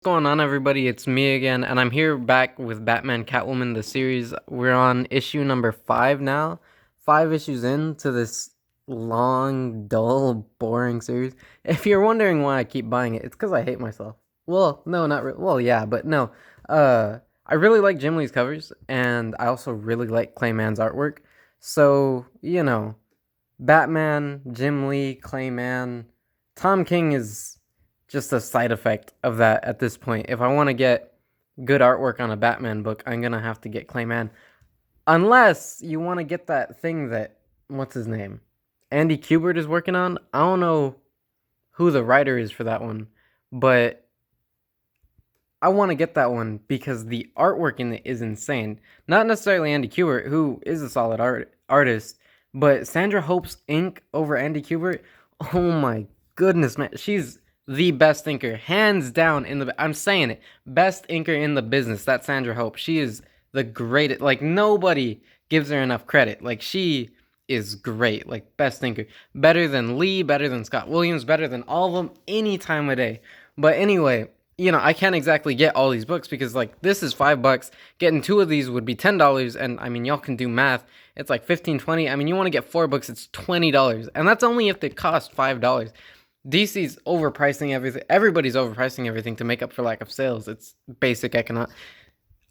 What's going on, everybody? It's me again, and I'm here back with Batman Catwoman, the series. We're on issue number 5 now. 5 issues into this long, dull, boring series. If you're wondering why I keep buying it, it's because I hate myself. Well, no, not really. Well, yeah, but no. I really like Jim Lee's covers, and I also really like Clayman's artwork. So, Batman, Jim Lee, Clayman, Tom King is just a side effect of that at this point. If I want to get good artwork on a Batman book, I'm going to have to get Clayman. Unless you want to get that thing that, what's his name? Andy Kubert is working on. I don't know who the writer is for that one, but I want to get that one because the artwork in it is insane. Not necessarily Andy Kubert, who is a solid artist, but Sandra Hope's ink over Andy Kubert. Oh my goodness, man. She's the best inker, hands down I'm saying it, best inker in the business. That's Sandra Hope. She is the greatest. Like, nobody gives her enough credit. Like, she is great. Like, best inker. Better than Lee, better than Scott Williams, better than all of them any time of day. But anyway, I can't exactly get all these books because, like, this is $5. Getting 2 of these would be $10, and I mean, y'all can do math. It's like 15, 20. I mean, you want to get 4 books, it's $20, and that's only if they cost $5. DC's overpricing everything. Everybody's overpricing everything to make up for lack of sales. It's basic economics.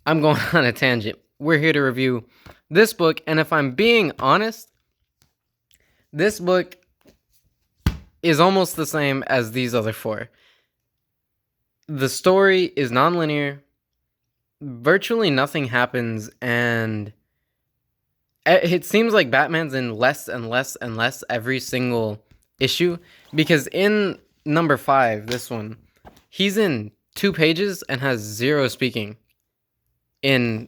I'm going on a tangent. We're here to review this book, and if I'm being honest, this book is almost the same as these other 4. The story is non-linear. Virtually nothing happens, and it seems like Batman's in less and less and less every single issue, because in number 5, this one, he's in 2 pages and has 0 speaking. In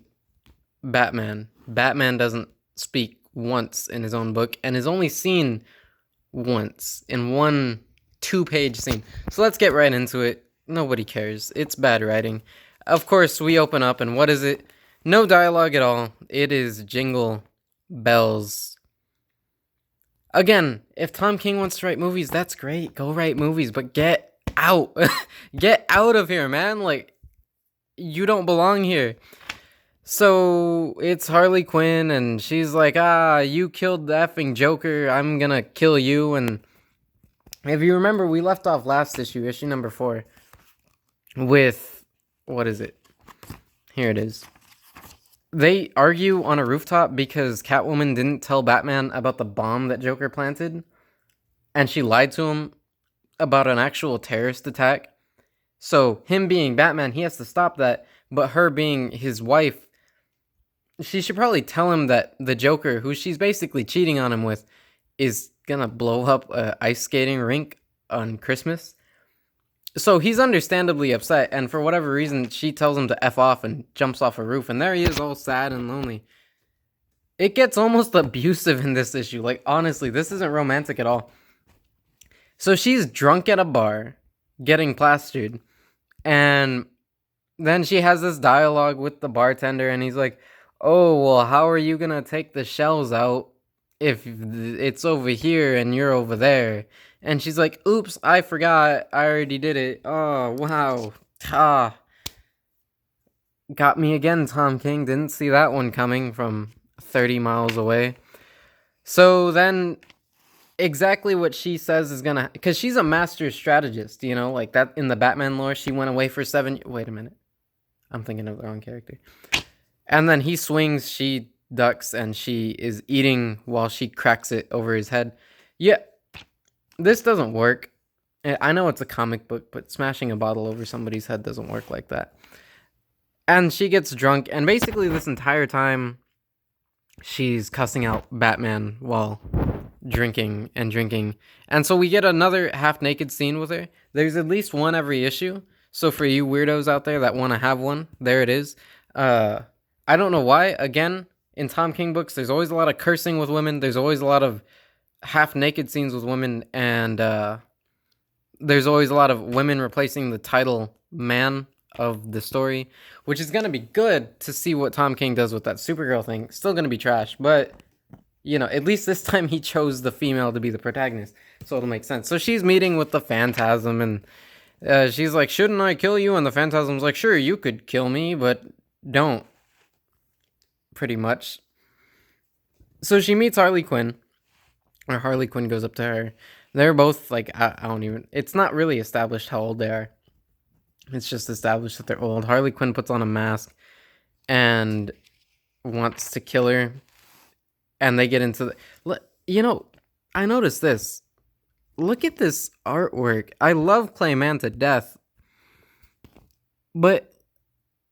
Batman doesn't speak once in his own book and is only seen once in one 2-page scene. So let's get right into it. Nobody cares. It's bad writing. Of course, we open up, and what is it? No dialogue at all. It is jingle bells. Again, if Tom King wants to write movies, that's great. Go write movies, but get out. Get out of here, man. Like, you don't belong here. So it's Harley Quinn, and she's like, you killed the effing Joker. I'm gonna kill you. And if you remember, we left off last issue number 4, with, what is it? Here it is. They argue on a rooftop because Catwoman didn't tell Batman about the bomb that Joker planted, and she lied to him about an actual terrorist attack. So him being Batman, he has to stop that, but her being his wife, she should probably tell him that the Joker, who she's basically cheating on him with, is gonna blow up an ice skating rink on Christmas. So he's understandably upset, and for whatever reason, she tells him to F off and jumps off a roof, and there he is, all sad and lonely. It gets almost abusive in this issue. Like, honestly, this isn't romantic at all. So she's drunk at a bar, getting plastered, and then she has this dialogue with the bartender, and he's like, oh, well, how are you gonna take the shells out if it's over here and you're over there? And she's like, oops, I forgot. I already did it. Oh, wow. Got me again, Tom King. Didn't see that one coming from 30 miles away. So then, exactly what she says is gonna... Because she's a master strategist, like that in the Batman lore. She went away for 7... Wait a minute. I'm thinking of the wrong character. And then he swings, she ducks, and she is eating while she cracks it over his head. Yeah. This doesn't work. I know it's a comic book, but smashing a bottle over somebody's head doesn't work like that. And she gets drunk, and basically this entire time, she's cussing out Batman while drinking and drinking. And so we get another half-naked scene with her. There's at least one every issue. So for you weirdos out there that want to have one, there it is. I don't know why. Again, in Tom King books, there's always a lot of cursing with women. There's always a lot of half-naked scenes with women, and there's always a lot of women replacing the title man of the story, which is going to be good to see what Tom King does with that Supergirl thing. Still going to be trash, but, at least this time he chose the female to be the protagonist, so it'll make sense. So she's meeting with the Phantasm, and She's like, shouldn't I kill you? And the Phantasm's like, sure, you could kill me, but don't. Pretty much. So she meets Harley Quinn, or Harley Quinn goes up to her. They're both like, I don't even, it's not really established how old they are. It's just established that they're old. Harley Quinn puts on a mask and wants to kill her. And they get into the. You know, I noticed this. Look at this artwork. I love Clayman to death. But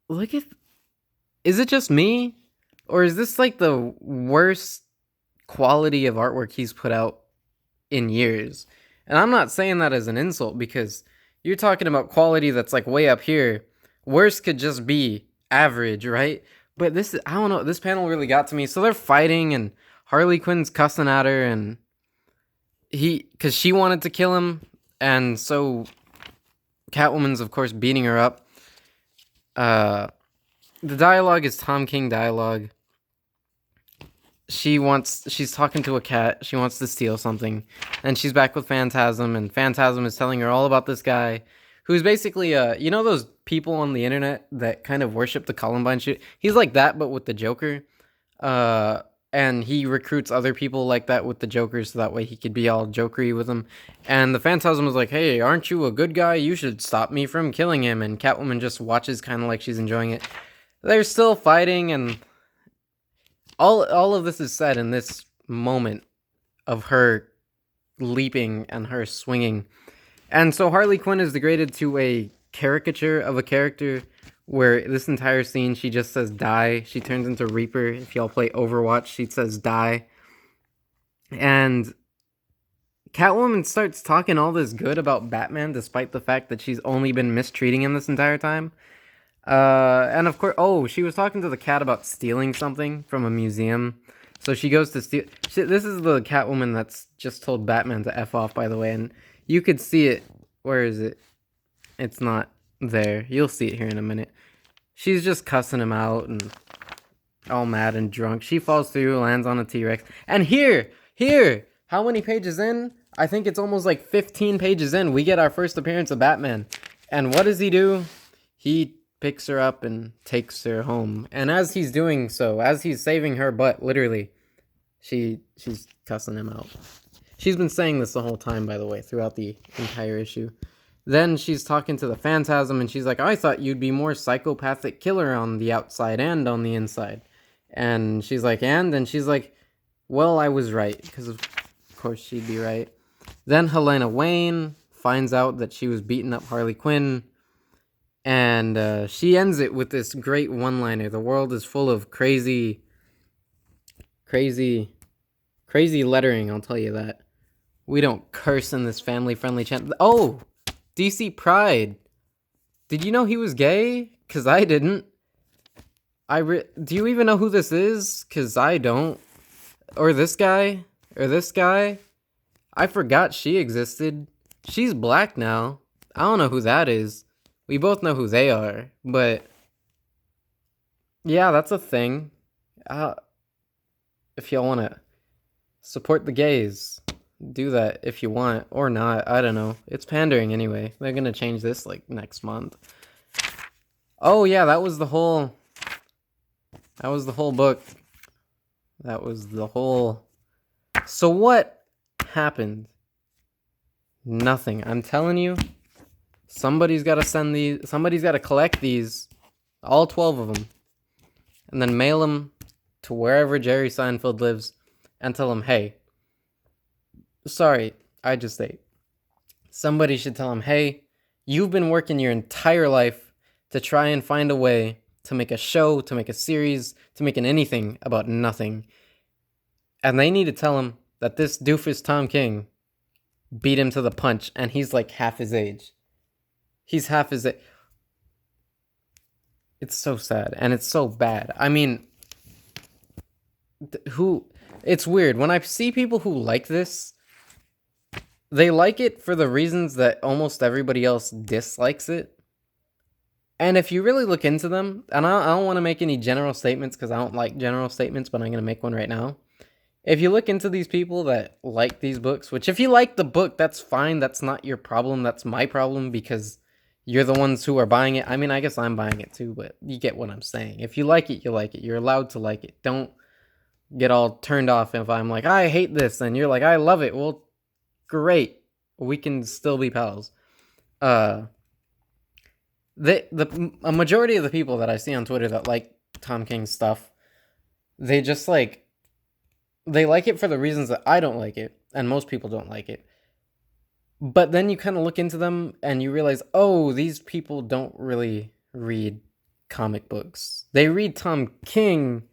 look at. Is it just me? Or is this like the worst quality of artwork he's put out in years? And I'm not saying that as an insult because you're talking about quality that's like way up here. Worst could just be average, right? But this, I don't know, this panel really got to me. So they're fighting and Harley Quinn's cussing at her and because she wanted to kill him. And so Catwoman's, of course, beating her up. The dialogue is Tom King dialogue. She's talking to a cat. She wants to steal something. And she's back with Phantasm. And Phantasm is telling her all about this guy who's basically, you know those people on the internet that kind of worship the Columbine shit? He's like that, but with the Joker. And he recruits other people like that with the Joker so that way he could be all jokery with them. And the Phantasm was like, hey, aren't you a good guy? You should stop me from killing him. And Catwoman just watches kind of like she's enjoying it. They're still fighting, and all of this is said in this moment of her leaping and her swinging. And so Harley Quinn is degraded to a caricature of a character where this entire scene she just says die. She turns into Reaper. If y'all play Overwatch, she says die. And Catwoman starts talking all this good about Batman despite the fact that she's only been mistreating him this entire time. And of course, she was talking to the cat about stealing something from a museum. So she goes to steal. This is the Catwoman that's just told Batman to F off, by the way. And you could see it. Where is it? It's not there. You'll see it here in a minute. She's just cussing him out and all mad and drunk. She falls through, lands on a T-Rex. And here, how many pages in? I think it's almost like 15 pages in. We get our first appearance of Batman. And what does he do? He picks her up and takes her home. And as he's doing so, as he's saving her butt, literally, she's cussing him out. She's been saying this the whole time, by the way, throughout the entire issue. Then she's talking to the Phantasm, and she's like, I thought you'd be more psychopathic killer on the outside and on the inside. And she's like, and she's like, well, I was right, because of course she'd be right. Then Helena Wayne finds out that she was beating up Harley Quinn. And she ends it with this great one-liner. The world is full of crazy lettering, I'll tell you that. We don't curse in this family-friendly channel. Oh, DC Pride. Did you know he was gay? Because I didn't. Do you even know who this is? Because I don't. Or this guy? Or this guy? I forgot she existed. She's black now. I don't know who that is. We both know who they are, but yeah, that's a thing. If y'all want to support the gays, do that if you want, or not. I don't know. It's pandering anyway. They're gonna change this like next month. Oh yeah, that was the whole book. That was the whole. So what happened? Nothing. I'm telling you. Somebody's got to collect these, all 12 of them, and then mail them to wherever Jerry Seinfeld lives and tell him, hey, sorry, I just ate. Somebody should tell him, hey, you've been working your entire life to try and find a way to make a show, to make a series, to make an anything about nothing. And they need to tell him that this doofus Tom King beat him to the punch, and he's like half his age. He's half his age. It's so sad, and it's so bad. I mean, it's weird. When I see people who like this, they like it for the reasons that almost everybody else dislikes it. And if you really look into them, and I don't want to make any general statements because I don't like general statements, but I'm going to make one right now. if you look into these people that like these books, which if you like the book, that's fine. That's not your problem. That's my problem because you're the ones who are buying it. I mean, I guess I'm buying it too, but you get what I'm saying. If you like it, you like it. You're allowed to like it. Don't get all turned off if I'm like, I hate this, and you're like, I love it. Well, great. We can still be pals. A majority of the people that I see on Twitter that like Tom King's stuff, they just like it for the reasons that I don't like it, and most people don't like it. But then you kind of look into them and you realize, oh, these people don't really read comic books. They read Tom King,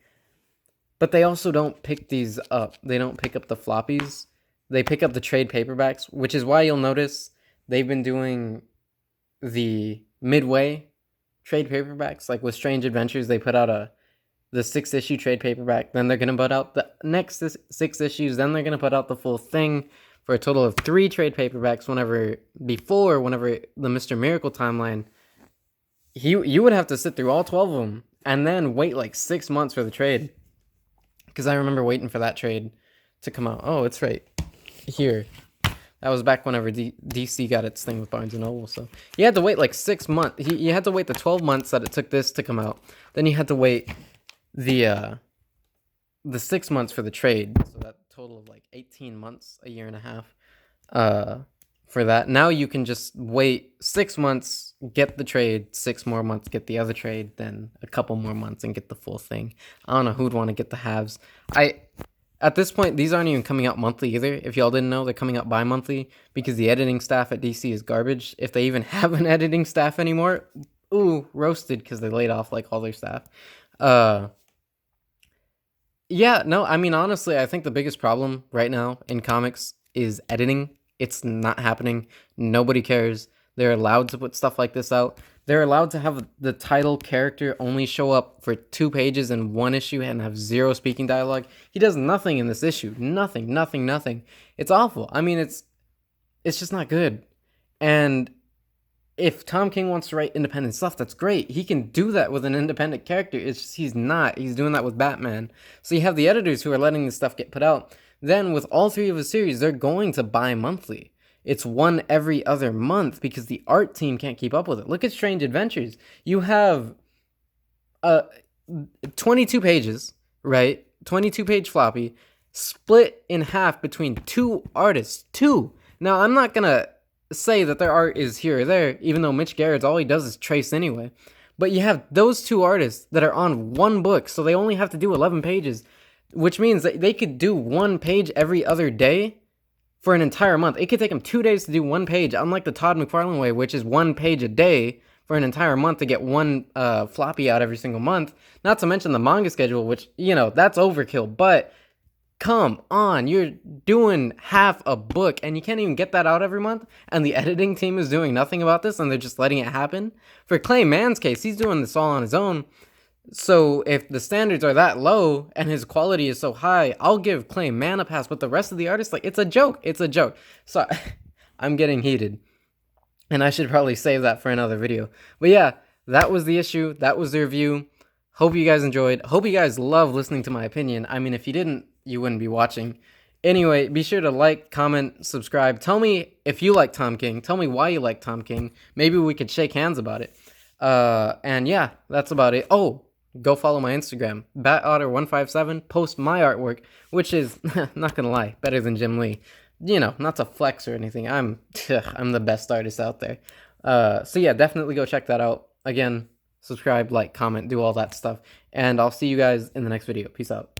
but they also don't pick these up. They don't pick up the floppies. They pick up the trade paperbacks, which is why you'll notice they've been doing the midway trade paperbacks. Like with Strange Adventures, they put out the 6-issue trade paperback. Then they're going to put out the next 6 issues. Then they're going to put out the full thing for a total of 3 trade paperbacks whenever the Mr. Miracle timeline. You would have to sit through all 12 of them and then wait like 6 months for the trade. Because I remember waiting for that trade to come out. Oh, it's right here. That was back whenever DC got its thing with Barnes & Noble. So you had to wait like 6 months. You had to wait the 12 months that it took this to come out. Then you had to wait the 6 months for the trade. So that total of like 18 months, a year and a half for that. Now you can just wait 6 months, get the trade, 6 more months, get the other trade, then a couple more months and get the full thing. I don't know who'd want to get the halves. At this point, these aren't even coming out monthly either. If y'all didn't know, they're coming out bi-monthly because the editing staff at DC is garbage. If they even have an editing staff anymore, ooh, roasted because they laid off like all their staff. Yeah, no, I mean, honestly, I think the biggest problem right now in comics is editing. It's not happening. Nobody cares. They're allowed to put stuff like this out. They're allowed to have the title character only show up for 2 pages in 1 issue and have 0 speaking dialogue. He does nothing in this issue. Nothing. It's awful. I mean, it's just not good. And if Tom King wants to write independent stuff, that's great. He can do that with an independent character. It's just he's not. He's doing that with Batman. So you have the editors who are letting this stuff get put out. Then with all 3 of his series, they're going to bi-monthly. It's 1 every other month because the art team can't keep up with it. Look at Strange Adventures. You have 22 pages, right? 22-page floppy, split in half between 2 artists. 2. Now, I'm not going to say that their art is here or there, even though Mitch Garrett's all he does is trace anyway. But you have those 2 artists that are on 1 book, so they only have to do 11 pages, which means that they could do 1 page every other day for an entire month. It could take them 2 days to do 1 page, unlike the Todd McFarlane way, which is 1 page a day for an entire month to get 1 floppy out every single month. Not to mention the manga schedule, which, that's overkill. But come on, you're doing half a book and you can't even get that out every month, and the editing team is doing nothing about this and they're just letting it happen. For Clay Mann's case, he's doing this all on his own. So if the standards are that low and his quality is so high, I'll give Clay Mann a pass. But the rest of the artists, like, it's a joke. So I'm getting heated, and I should probably save that for another video. But yeah, that was the issue. That was the review. Hope you guys enjoyed. Hope you guys love listening to my opinion. I mean, if you didn't, you wouldn't be watching. Anyway, be sure to like, comment, subscribe. Tell me if you like Tom King. Tell me why you like Tom King. Maybe we could shake hands about it. And yeah, that's about it. Oh, go follow my Instagram, BatOtter157. Post my artwork, which is, not gonna lie, better than Jim Lee. Not to flex or anything. I'm the best artist out there. So yeah, definitely go check that out. Again, subscribe, like, comment, do all that stuff. And I'll see you guys in the next video. Peace out.